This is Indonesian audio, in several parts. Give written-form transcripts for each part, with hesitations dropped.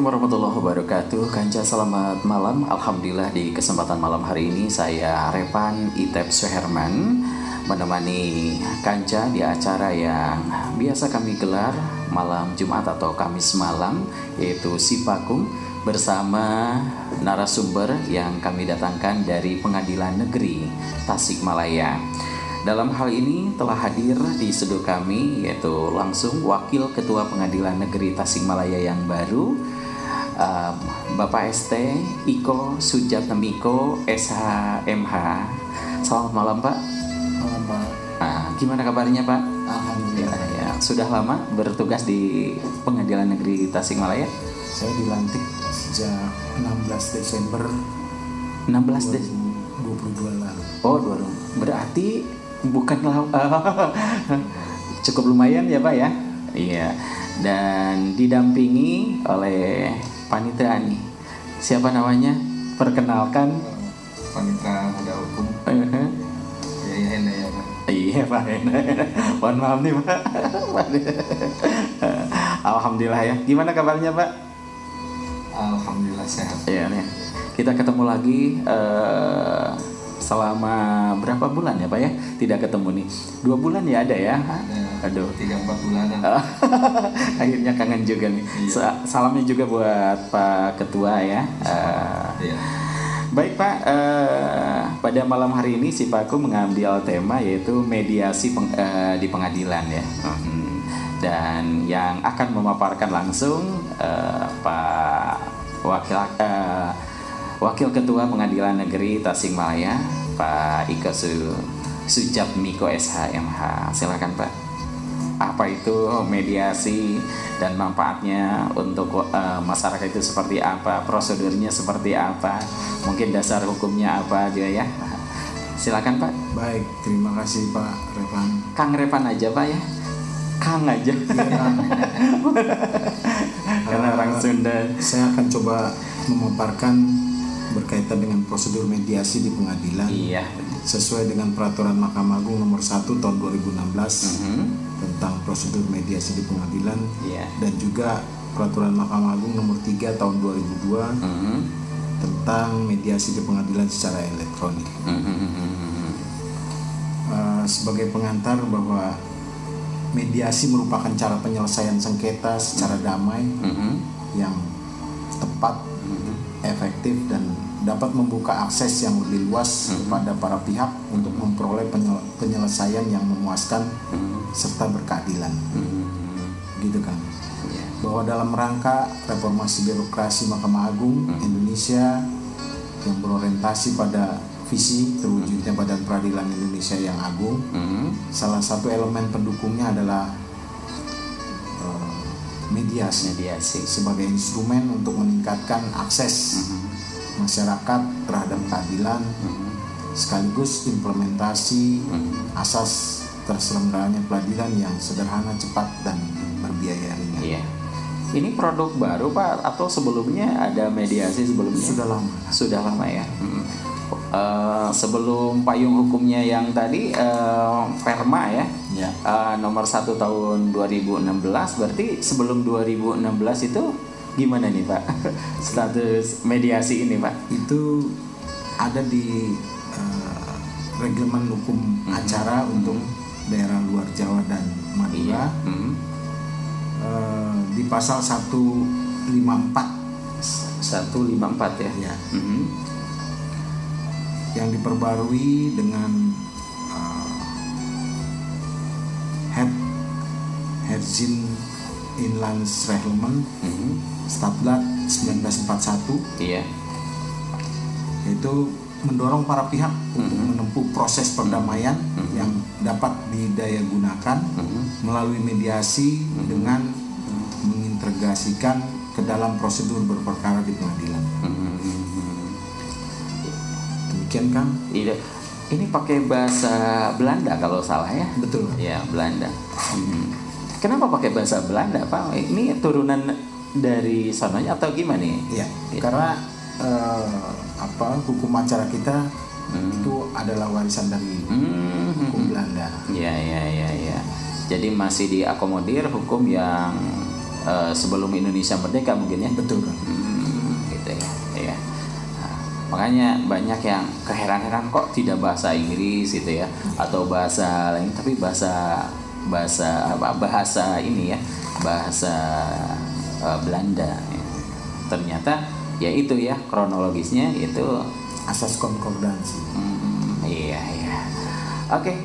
Assalamualaikum warahmatullahi wabarakatuh. Kanca, selamat malam. Alhamdulillah di kesempatan malam hari ini saya Revan Itep Suherman menemani Kanca di acara yang biasa kami gelar malam Jumat atau Kamis malam, yaitu Sipakum, bersama narasumber yang kami datangkan dari Pengadilan Negeri Tasikmalaya. Dalam hal ini telah hadir di studio kami yaitu langsung Wakil Ketua Pengadilan Negeri Tasikmalaya yang baru, Bapak ST Iko Sujatmiko SHMH. Selamat malam Pak. Malam Pak. Gimana kabarnya Pak? Alhamdulillah. Ya, sudah lama bertugas di Pengadilan Negeri Tasikmalaya? Saya dilantik sejak 16 Desember 16 2022 lalu. Oh, berarti bukan cukup lumayan ya Pak ya. Iya. Dan didampingi oleh panitera nih. Siapa namanya? Perkenalkan. Panitera Muda Hukum. Ya Henda ya Pak. Iya Pak Henda. Mohon maaf nih Pak. Alhamdulillah ya. Gimana kabarnya Pak? Alhamdulillah sehat. Iya nih. Kita ketemu lagi selama berapa bulan ya Pak ya? Tidak ketemu nih. 2 bulan ya ada ya? Aduh. 3-4 bulanan. Akhirnya kangen juga nih. Iya. Salamnya juga buat Pak Ketua ya. Iya. Baik Pak, pada malam hari ini Sipaku mengambil tema yaitu mediasi di pengadilan ya. Dan yang akan memaparkan langsung Pak Wakil Ketua Pengadilan Negeri Tasikmalaya, Pak Iko Sujatmiko SHMH. Silakan Pak. Apa itu mediasi dan manfaatnya untuk masyarakat itu seperti apa? Prosedurnya seperti apa? Mungkin dasar hukumnya apa aja ya? Silakan Pak. Baik, terima kasih Pak Revan. Kang Revan aja Pak ya. Kang aja. Iya. Karena orang Sunda. Saya akan coba memaparkan berkaitan dengan prosedur mediasi di pengadilan. Iya. Sesuai dengan peraturan Mahkamah Agung nomor 1 tahun 2016 tentang prosedur mediasi di pengadilan. Iya. Dan juga peraturan Mahkamah Agung nomor 3 tahun 2002 tentang mediasi di pengadilan secara elektronik. Sebagai pengantar bahwa mediasi merupakan cara penyelesaian sengketa secara damai yang tepat, efektif, dan dapat membuka akses yang lebih luas kepada para pihak untuk memperoleh penyelesaian yang memuaskan serta berkeadilan. Gitu kan. Bahwa dalam rangka reformasi birokrasi Mahkamah Agung Indonesia yang berorientasi pada visi terwujudnya Badan Peradilan Indonesia yang agung, salah satu elemen pendukungnya adalah mediasi sebagai instrumen untuk meningkatkan akses masyarakat terhadap keadilan, sekaligus implementasi asas terselenggaranya peradilan yang sederhana, cepat, dan berbiaya ringan. Iya. Ini produk baru Pak atau sebelumnya ada mediasi sebelumnya? Sudah lama ya. Sebelum payung hukumnya yang tadi Perma ya. Nomor 1 tahun 2016, berarti sebelum 2016 itu gimana nih Pak status mediasi ini Pak? Itu ada di reglemen hukum acara untuk daerah luar Jawa dan Madura. Di pasal 154 ya. Yang diperbarui dengan Herzin Inlandsreglement Stadblad 1941. Iya. Yaitu mendorong para pihak untuk menempuh proses perdamaian yang dapat didayagunakan melalui mediasi dengan mengintegrasikan ke dalam prosedur berperkara di pengadilan. Demikian kan? Iya. Ini pakai bahasa Belanda kalau salah ya? Betul. Ya, Belanda. Kenapa pakai bahasa Belanda Pak? Ini turunan dari sananya atau gimana nih? Iya. Karena hukum acara kita itu adalah warisan dari hukum Belanda. Iya. Jadi masih diakomodir hukum yang sebelum Indonesia merdeka mungkin ya. Betul kan. Gitu ya. Iya. Nah, makanya banyak yang keheran-heran kok tidak bahasa Inggris gitu ya, atau bahasa lain, tapi bahasa ini ya, bahasa Belanda. Ya. Ternyata ya itu ya, kronologisnya itu asas konkordansi. Iya. Oke.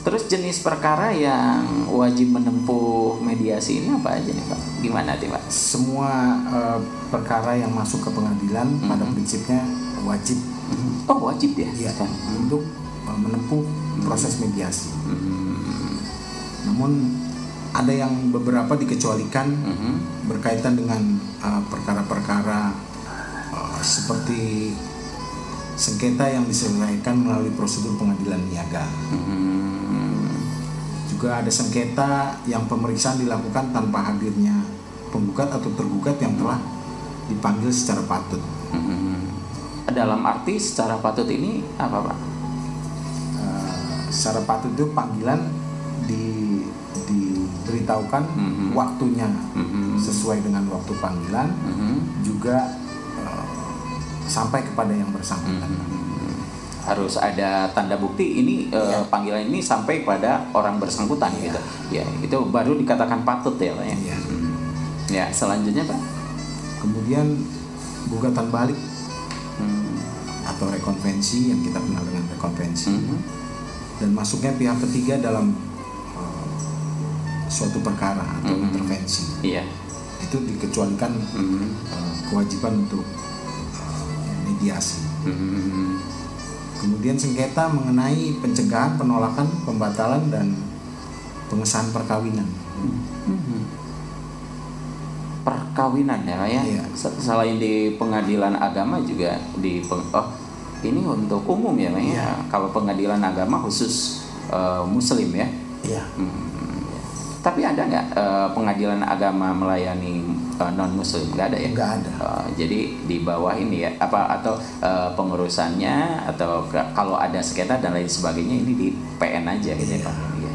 Terus jenis perkara yang wajib menempuh mediasi ini apa aja nih Pak? Gimana nih Pak? Semua perkara yang masuk ke pengadilan pada prinsipnya wajib. Oh wajib ya? Iya, untuk menempuh proses mediasi. Namun ada yang beberapa dikecualikan berkaitan dengan perkara-perkara seperti sengketa yang diselesaikan melalui prosedur pengadilan niaga. Juga ada sengketa yang pemeriksaan dilakukan tanpa hadirnya penggugat atau tergugat yang telah dipanggil secara patut. Dalam arti secara patut ini apa Pak? Secara patut itu panggilan diberitahukan waktunya sesuai dengan waktu panggilan, juga sampai kepada yang bersangkutan. Harus ada tanda bukti ini panggilan ini sampai pada orang bersangkutan gitu. Ya, itu baru dikatakan patut ya Pak ya. Ya, selanjutnya Pak. Kemudian gugatan balik atau rekonvensi yang kita kenal dengan rekonvensi. Dan masuknya pihak ketiga dalam suatu perkara atau intervensi. Iya. Itu dikecualikan kewajiban untuk mediasi. Kemudian sengketa mengenai pencegahan, penolakan, pembatalan, dan pengesahan perkawinan. Perkawinan ya Pak ya? Iya. Selain di pengadilan agama juga ini untuk umum ya Pak ya? Iya. Kalau pengadilan agama khusus Muslim ya? Iya. Tapi ada nggak pengadilan agama melayani non Muslim? Nggak ada ya? Nggak ada. Jadi di bawah ini ya, atau pengurusannya atau kalau ada sengketa dan lain sebagainya ini di PN aja gitu ya Pak? Iya.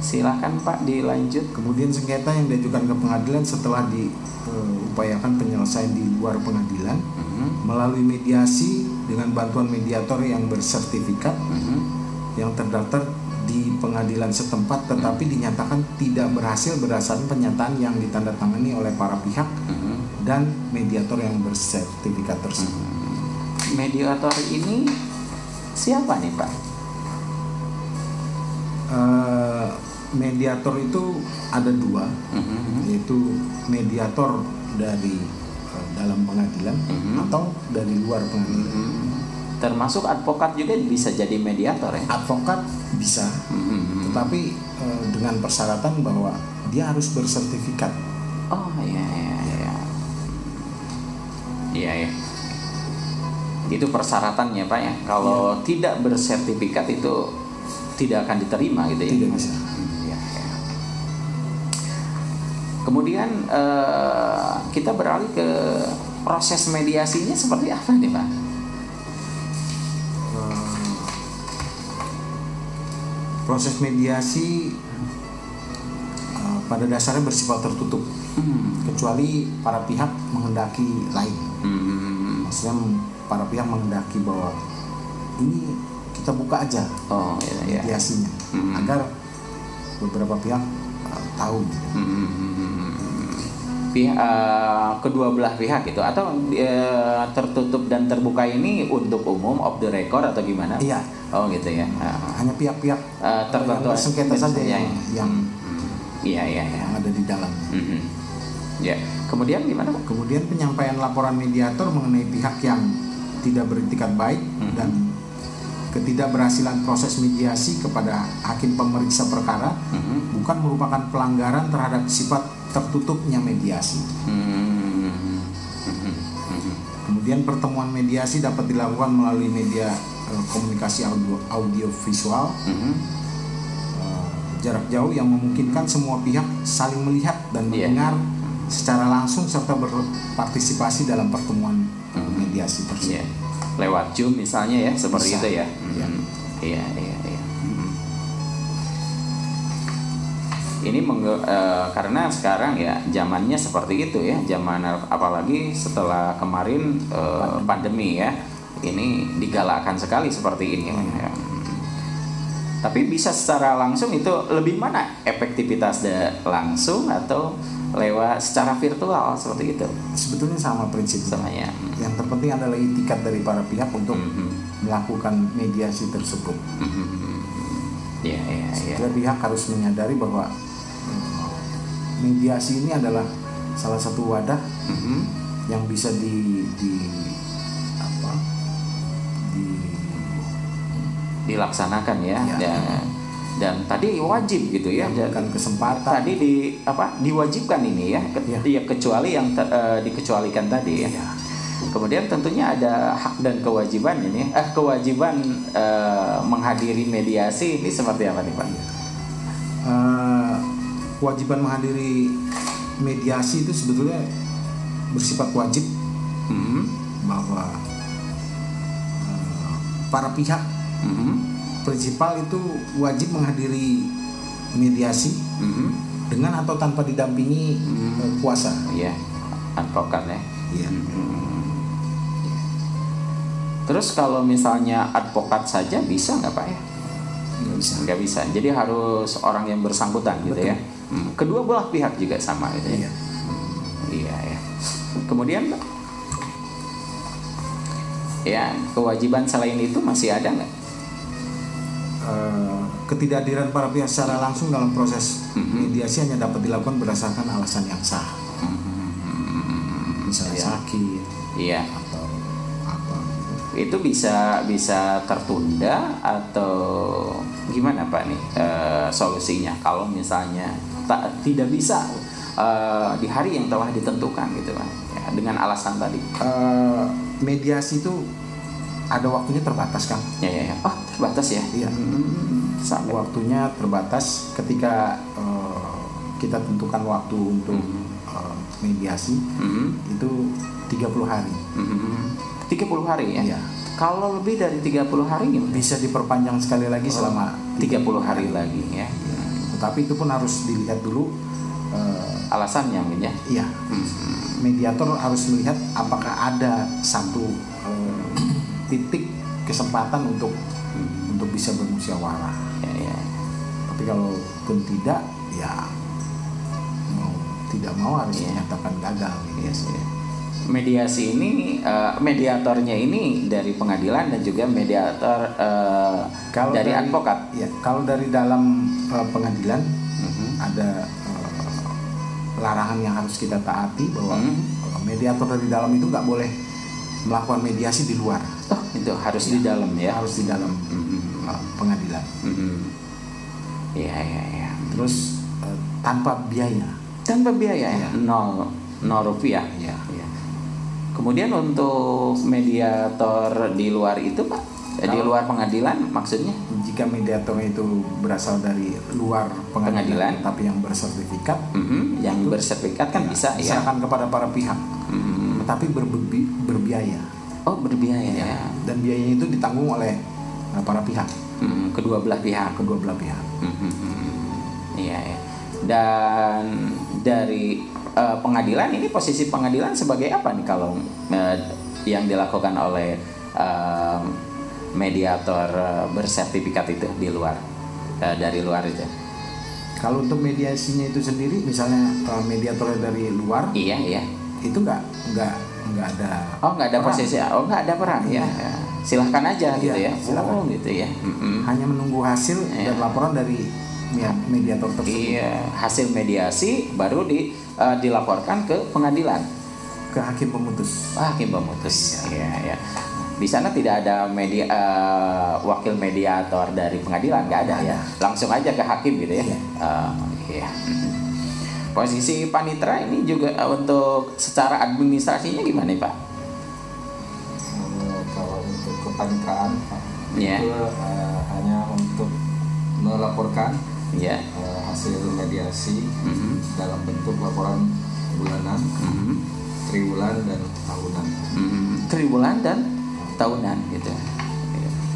Silakan Pak dilanjut. Kemudian sengketa yang diajukan ke pengadilan setelah diupayakan penyelesaian di luar pengadilan melalui mediasi dengan bantuan mediator yang bersertifikat yang terdaftar di pengadilan setempat, tetapi dinyatakan tidak berhasil berdasarkan pernyataan yang ditandatangani oleh para pihak dan mediator yang bersertifikat tersebut. Mediator ini siapa nih Pak? Mediator itu ada dua, yaitu mediator dari dalam pengadilan atau dari luar pengadilan. Termasuk advokat juga bisa jadi mediator ya? Advokat bisa, tetapi dengan persyaratan bahwa dia harus bersertifikat. Oh iya. Itu persyaratannya Pak ya. Kalau tidak bersertifikat itu tidak akan diterima gitu ya? Tidak bisa. Kemudian kita beralih ke proses mediasinya seperti apa nih Pak? Proses mediasi pada dasarnya bersifat tertutup, kecuali para pihak menghendaki lain. Maksudnya para pihak menghendaki bahwa ini kita buka aja mediasinya, agar beberapa pihak tahu. Kedua belah pihak itu atau tertutup dan terbuka ini untuk umum off the record atau gimana? Iya. Oh gitu ya. Hanya pihak-pihak tertentu yang bersengketa saja yang ada di dalam. Ya. Kemudian gimana? Kemudian penyampaian laporan mediator mengenai pihak yang tidak beretikat baik dan ketidakberhasilan proses mediasi kepada hakim pemeriksa perkara bukan merupakan pelanggaran terhadap sifat tertutupnya mediasi. Kemudian pertemuan mediasi dapat dilakukan melalui media komunikasi audio visual jarak jauh yang memungkinkan semua pihak saling melihat dan mendengar secara langsung serta berpartisipasi dalam pertemuan mediasi tersebut. Lewat Zoom misalnya ya, seperti itu ya. Iya. Ini karena sekarang ya zamannya seperti itu ya, zaman apalagi setelah kemarin pandemi ya, ini digalakkan sekali seperti ini. Tapi bisa secara langsung itu lebih mana efektivitas langsung atau lewat secara virtual seperti itu? Sebetulnya sama prinsipnya. Sama ya. Yang terpenting adalah itikat dari para pihak untuk melakukan mediasi tersebut. Setiap pihak harus menyadari bahwa mediasi ini adalah salah satu wadah yang bisa dilaksanakan ya. Dan tadi wajib gitu ya, bukan kesempatan. Tadi diwajibkan ini ya, kecuali yang dikecualikan tadi ya. Kemudian tentunya ada hak dan kewajiban ini. Kewajiban menghadiri mediasi ini seperti apa nih Pak? Kewajiban menghadiri mediasi itu sebetulnya bersifat wajib, bahwa para pihak prinsipal itu wajib menghadiri mediasi dengan atau tanpa didampingi kuasa. Iya, advokat ya. Iya. Terus kalau misalnya advokat saja bisa nggak Pak ya? Nggak bisa. Jadi harus orang yang bersangkutan gitu. Betul. Ya. Kedua belah pihak juga sama gitu ya. Iya ya. Kemudian ya kewajiban selain itu masih ada nggak? Ketidakhadiran para pihak secara langsung dalam proses mediasi hanya dapat dilakukan berdasarkan alasan yang sah. Misalnya sakit, atau apa. Itu bisa tertunda atau gimana Pak nih solusinya kalau misalnya tidak bisa di hari yang telah ditentukan gitu Pak ya, dengan alasan tadi. Mediasi itu ada waktunya terbatas kan? Ya. Oh terbatas ya? Iya. Waktunya terbatas ketika kita tentukan waktu untuk mediasi itu 30 hari. 30 hari ya? Iya. Kalau lebih dari 30 hari gimana? Bisa diperpanjang sekali lagi selama 30 hari lagi ya. Tetapi itu pun harus dilihat dulu alasannya ya. Iya. Mediator harus melihat apakah ada satu titik kesempatan untuk bisa bermusyawarah. Ya. Tapi kalau pun tidak, ya tidak mau harus dinyatakan gagal. Yes. Mediasi ini mediatornya ini dari pengadilan dan juga mediator dari advokat. Ya, kalau dari dalam pengadilan ada larangan yang harus kita taati bahwa mediator dari dalam itu nggak boleh melakukan mediasi di luar. Oh, itu harus di dalam ya. Harus di dalam pengadilan. Iya. Terus tanpa biaya. Tanpa biaya ya. 0 rupiah. Iya. Kemudian untuk mediator di luar itu Pak, di luar pengadilan maksudnya? Jika mediatornya itu berasal dari luar pengadilan tapi yang bersertifikat, yang bersertifikat kan bisa ya. Diserahkan kepada para pihak, tapi berbiaya. Oh berbiaya ya. Dan biayanya itu ditanggung oleh para pihak. Kedua belah pihak. Iya ya. Dan dari pengadilan ini posisi pengadilan sebagai apa nih kalau yang dilakukan oleh mediator bersertifikat itu di luar dari luar itu? Kalau untuk mediasinya itu sendiri, misalnya mediator dari luar, iya, itu nggak ada. Oh nggak ada peran. Posisi, nggak ada peran ya. Silahkan aja gitu ya. Silakan. Oh gitu ya. Hanya menunggu hasil dan laporan dari mediator tersebut. Iya, hasil mediasi baru dilaporkan ke pengadilan, ke hakim pemutus. Hakim pemutus. Iya. Di sana tidak ada wakil mediator dari pengadilan, nggak ada ya. Langsung aja ke hakim gitu ya. Iya. Posisi panitera ini juga untuk secara administrasinya gimana Pak? Kalau untuk kepanitraan itu hanya untuk melaporkan hasil mediasi dalam bentuk laporan bulanan, triwulan dan tahunan. Triwulan dan tahunan gitu.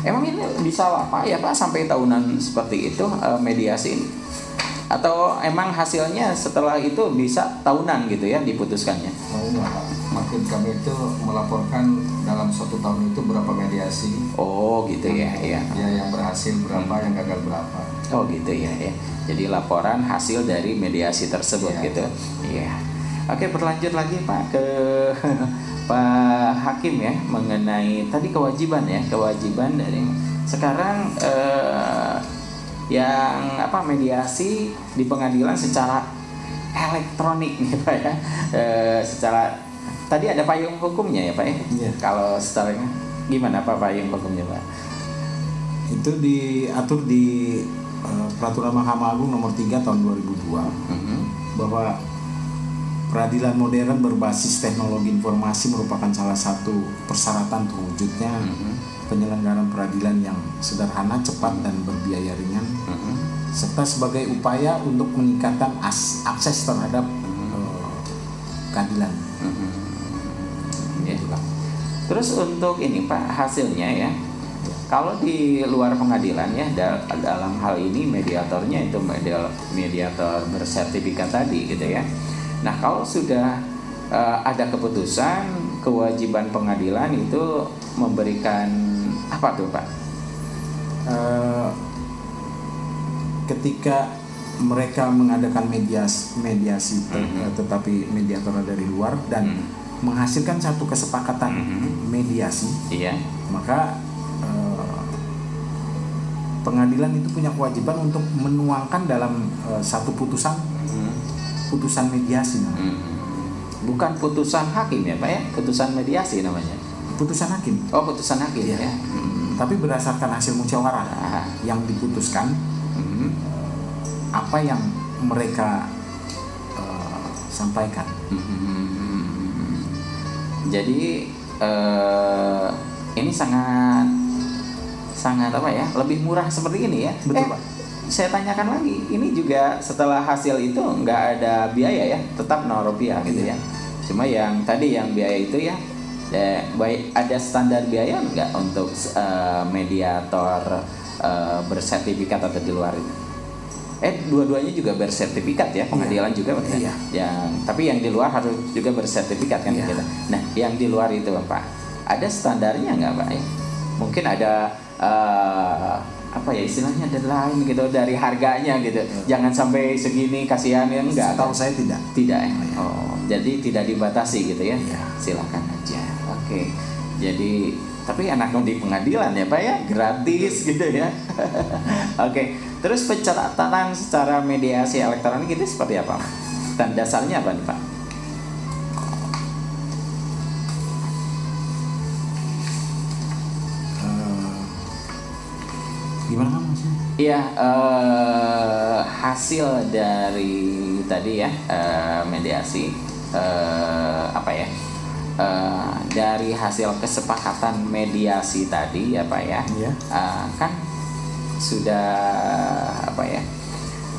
Emang ini bisa apa ya Pak sampai tahunan seperti itu mediasi ini? Atau emang hasilnya setelah itu bisa tahunan gitu ya diputuskannya? Oh enggak, makin kami itu melaporkan dalam suatu tahun itu berapa mediasi. Oh gitu ya, ya. Ya yang berhasil berapa, yang gagal berapa. Oh gitu ya, ya. Jadi laporan hasil dari mediasi tersebut ya, gitu. Iya. Oke, berlanjut lagi Pak ke Pak Hakim ya, mengenai tadi kewajiban ya, kewajiban dari sekarang yang mediasi di pengadilan secara elektronik nih Pak ya, secara tadi ada payung hukumnya ya Pak ya. Iya. Kalau setelahnya gimana Pak payung hukumnya Pak? Itu diatur di Peraturan Mahkamah Agung nomor 3 tahun 2002 bahwa peradilan modern berbasis teknologi informasi merupakan salah satu persyaratan terwujudnya penyelenggaraan peradilan yang sederhana, cepat, dan berbiaya ringan, serta sebagai upaya untuk meningkatkan akses terhadap keadilan. Ya. Terus untuk ini Pak, hasilnya ya, kalau di luar pengadilan ya, dalam hal ini mediatornya itu mediator bersertifikat tadi gitu ya. Nah kalau sudah ada keputusan, kewajiban pengadilan itu memberikan apa tuh Pak? Ketika mereka mengadakan mediasi tetapi mediator dari luar dan menghasilkan satu kesepakatan mediasi, maka pengadilan itu punya kewajiban untuk menuangkan dalam satu putusan mediasi namanya. Bukan putusan hakim ya Pak ya, putusan mediasi namanya. Putusan hakim. Oh, putusan hakim ya. Tapi berdasarkan hasil musyawarah yang diputuskan, apa yang mereka sampaikan. Jadi ini sangat apa ya, lebih murah seperti ini ya. Betul Pak. Saya tanyakan lagi, ini juga setelah hasil itu nggak ada biaya ya, tetap Rp0 gitu ya. Cuma yang tadi yang biaya itu ya, baik ada standar biaya nggak untuk mediator bersertifikat atau di luar itu? Dua-duanya juga bersertifikat ya, pengadilan juga iya. Tapi yang di luar harus juga bersertifikat kan gitu. Nah, yang di luar itu Pak, ada standarnya nggak Pak ya? Mungkin ada apa ya istilahnya, deadline gitu dari harganya gitu. Jangan sampai segini, kasihan ya, enggak. Tahu saya tidak. Tidak ya. Oh, jadi tidak dibatasi gitu ya. Iya. Silakan aja. Oke. Jadi tapi anaknya di pengadilan ya Pak ya, gratis gitu ya. Oke. Terus pencatatan secara mediasi elektronik itu seperti apa? Dan dasarnya apa nih Pak? Gimana maksudnya? Iya, hasil dari tadi ya mediasi dari hasil kesepakatan mediasi tadi ya Pak ya, kan sudah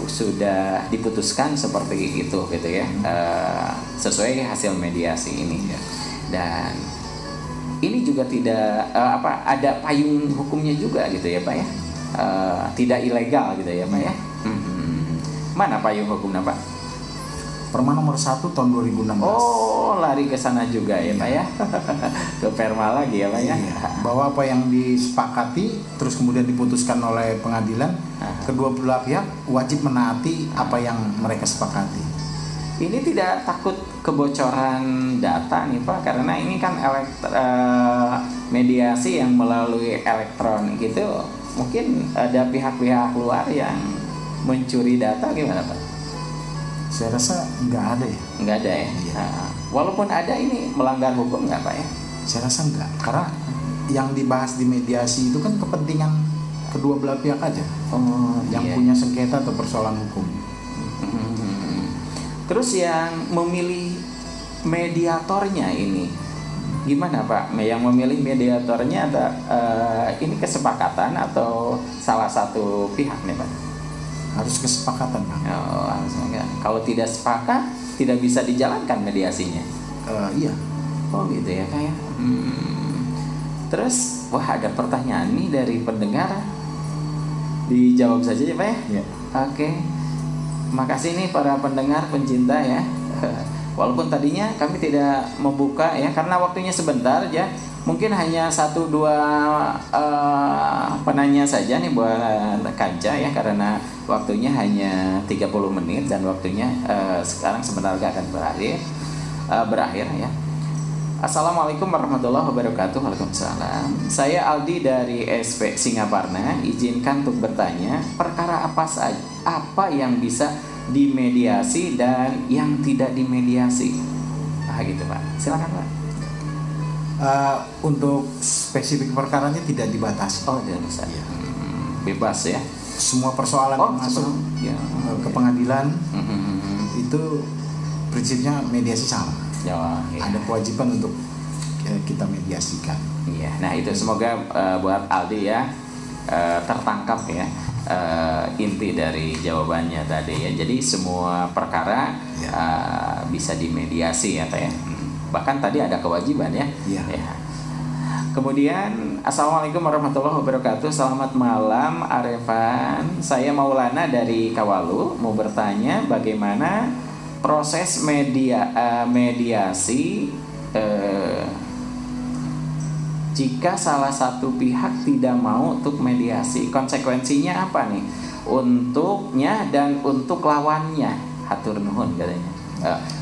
sudah diputuskan seperti itu gitu ya, sesuai hasil mediasi ini dan ini juga tidak ada payung hukumnya juga gitu ya Pak ya. Tidak ilegal gitu ya Pak ya. Mana payung hukumnya Pak? Perma nomor 1 tahun 2016. Oh, lari ke sana juga ya Pak ya. Ke Perma lagi ya Pak ya. Bahwa apa yang disepakati terus kemudian diputuskan oleh pengadilan, kedua belah pihak wajib menaati apa yang mereka sepakati. Ini tidak takut kebocoran data nih Pak, karena ini kan mediasi yang melalui elektronik itu mungkin ada pihak-pihak luar yang mencuri data, gimana Pak? Saya rasa nggak ada ya. Nggak ada ya. Walaupun ada, ini melanggar hukum nggak Pak ya? Saya rasa nggak, karena yang dibahas di mediasi itu kan kepentingan kedua belah pihak aja, yang punya sengketa atau persoalan hukum. Terus yang memilih mediatornya ini gimana Pak? Yang memilih mediatornya ini kesepakatan atau salah satu pihak nih Pak? Harus kesepakatan Pak. Oh, enggak. Kalau tidak sepakat tidak bisa dijalankan mediasinya. Iya. Oh gitu ya Pak ya. Terus ada pertanyaan nih dari pendengar, dijawab saja ya Pak ya. Iya. Oke. makasih nih para pendengar pencinta ya. Walaupun tadinya kami tidak membuka ya karena waktunya sebentar ya. Mungkin hanya 1-2 penanya saja nih buat Kanca ya karena waktunya hanya 30 menit dan waktunya sekarang sebentar lagi akan berakhir ya. Assalamualaikum warahmatullahi wabarakatuh. Waalaikumsalam. Saya Aldi dari SP Singaparna. Izinkan untuk bertanya, perkara apa yang bisa dimediasi dan yang tidak dimediasi? Gitu Pak. Silakan Pak. Untuk spesifik perkaranya tidak dibatasi. Oh tidak bisa. Ya. Bebas ya. Semua persoalan yang masuk ke pengadilan itu prinsipnya mediasi sama. Ya. Ada kewajiban untuk kita mediasikan. Iya. Nah itu semoga buat Aldi ya tertangkap ya inti dari jawabannya tadi ya. Jadi semua perkara bisa dimediasi ya Pak ya. Bahkan tadi ada kewajiban ya. Ya. Kemudian assalamualaikum warahmatullahi wabarakatuh. Selamat malam Arefan. Saya Maulana dari Kawalu mau bertanya bagaimana proses mediasi jika salah satu pihak tidak mau untuk mediasi, konsekuensinya apa nih untuknya dan untuk lawannya? Hatur nuhun katanya.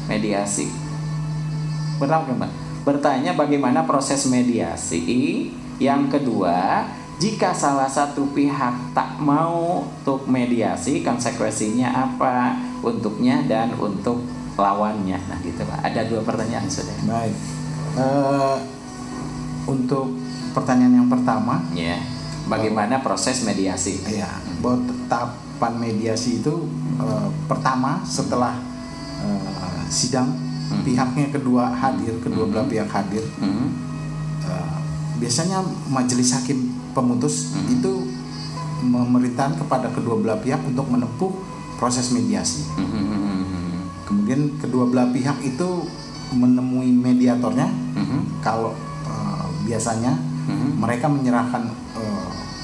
Mediasi. Bertanya bagaimana proses mediasi. Yang kedua, jika salah satu pihak tak mau untuk mediasi, konsekuensinya apa untuknya dan untuk lawannya? Nah gitu Pak. Ada 2 pertanyaan sudah. Baik. Untuk pertanyaan yang pertama, bagaimana proses mediasi? Ya, bahwa tahapan mediasi itu pertama setelah sidang, pihaknya kedua belah pihak hadir. Biasanya majelis hakim pemutus itu memerintahkan kepada kedua belah pihak untuk menempuh proses mediasi. Kemudian kedua belah pihak itu menemui mediatornya. Kalau biasanya mereka menyerahkan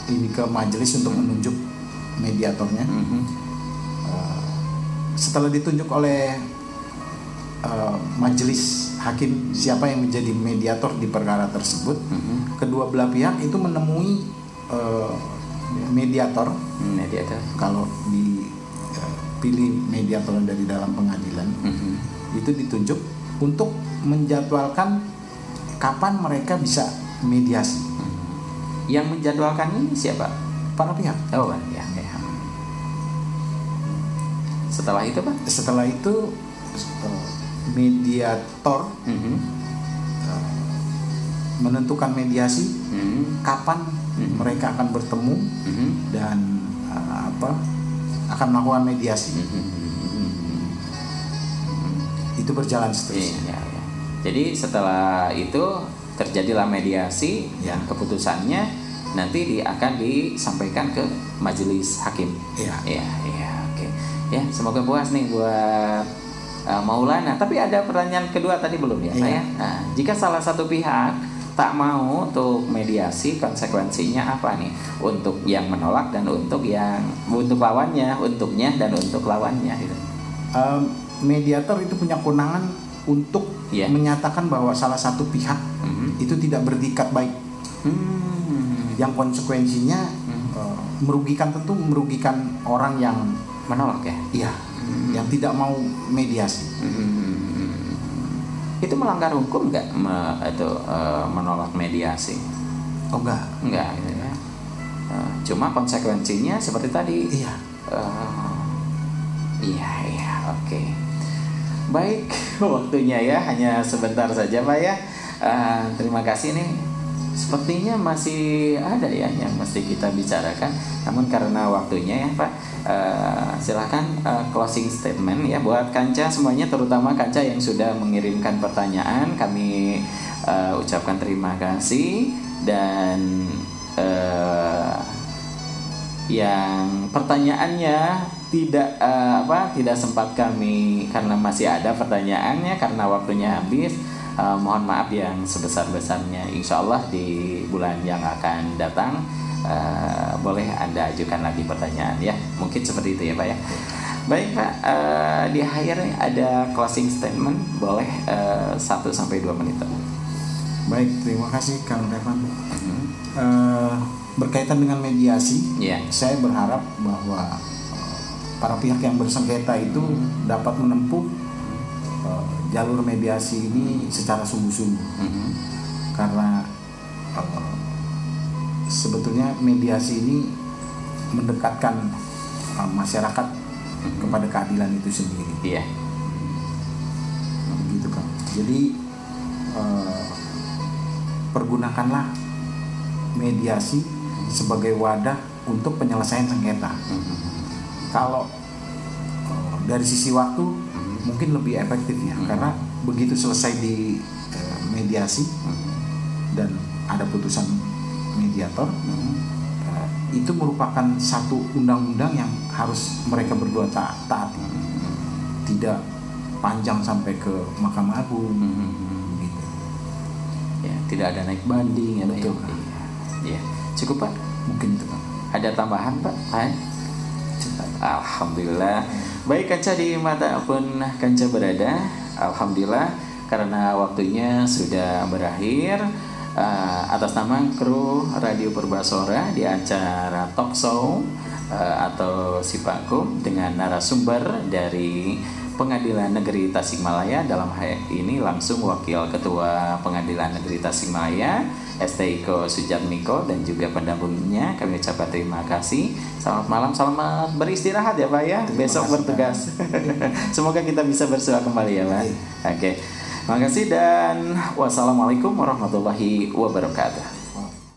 ini ke majelis untuk menunjuk mediatornya. Setelah ditunjuk oleh majelis hakim siapa yang menjadi mediator di perkara tersebut, kedua belah pihak itu menemui mediator. Kalau dipilih mediator dari dalam pengadilan, itu ditunjuk untuk menjadwalkan kapan mereka bisa mediasi. Yang menjadwalkan ini siapa? Para pihak. Oh ya. Setelah itu Pak? Setelah itu mediator menentukan mediasi, kapan mereka akan bertemu dan akan melakukan mediasi. Itu berjalan seterusnya. Jadi setelah itu terjadilah mediasi yang keputusannya nanti akan disampaikan ke majelis hakim. Oke. Ya, semoga puas nih buat Maulana. Tapi ada pertanyaan kedua tadi belum ya, saya. Nah, jika salah satu pihak tak mau untuk mediasi, konsekuensinya apa nih? Untuk yang menolak dan untuk lawannya, untuknya dan untuk lawannya gitu. Mediator itu punya kewenangan untuk menyatakan bahwa salah satu pihak itu tidak berdikat baik. Yang konsekuensinya merugikan orang yang menolak ya. Iya. Yang tidak mau mediasi. Itu melanggar hukum nggak menolak mediasi? Oh enggak gitu ya. Cuma konsekuensinya seperti tadi. Iya, oke. Baik, waktunya ya hanya sebentar saja Pak ya. Terima kasih nih. Sepertinya masih ada ya yang mesti kita bicarakan. Namun karena waktunya ya Pak, silakan closing statement ya buat Kanca semuanya, terutama Kanca yang sudah mengirimkan pertanyaan. Kami ucapkan terima kasih dan yang pertanyaannya tidak sempat kami karena masih ada pertanyaannya karena waktunya habis. Mohon maaf yang sebesar-besarnya. Insya Allah di bulan yang akan datang boleh Anda ajukan lagi pertanyaan ya. Mungkin seperti itu ya Pak ya. Baik Pak, di akhir ada closing statement, boleh 1-2 menit. Baik, terima kasih Kang Revan. Berkaitan dengan mediasi, saya berharap bahwa para pihak yang bersengketa itu dapat menempuh jalur mediasi ini secara sungguh-sungguh. Karena sebetulnya mediasi ini mendekatkan masyarakat kepada keadilan itu sendiri. Iya. Begitu kan. Jadi pergunakanlah mediasi sebagai wadah untuk penyelesaian sengketa. Kalau dari sisi waktu mungkin lebih efektif ya, karena begitu selesai di mediasi dan ada putusan mediator, itu merupakan satu undang-undang yang harus mereka berdua taati. Tidak panjang sampai ke Mahkamah Agung. Gitu. Ya, tidak ada naik banding ya. Betul. Ya. Cukup Pak? Mungkin itu Pak. Ada tambahan Pak? Alhamdulillah. Baik Kanca dimanapun Kanca berada, alhamdulillah karena waktunya sudah berakhir. Atas nama kru Radio Purbasora di acara Talk Show atau Sipakum dengan narasumber dari Pengadilan Negeri Tasikmalaya, dalam hal ini langsung Wakil Ketua Pengadilan Negeri Tasikmalaya Eko Sujatmiko dan juga pendampingnya, kami ucapkan terima kasih. Selamat malam, selamat beristirahat ya Pak ya. Besok bertugas. Semoga kita bisa bersua kembali ya Pak. Oke. Terima kasih dan wassalamualaikum warahmatullahi wabarakatuh.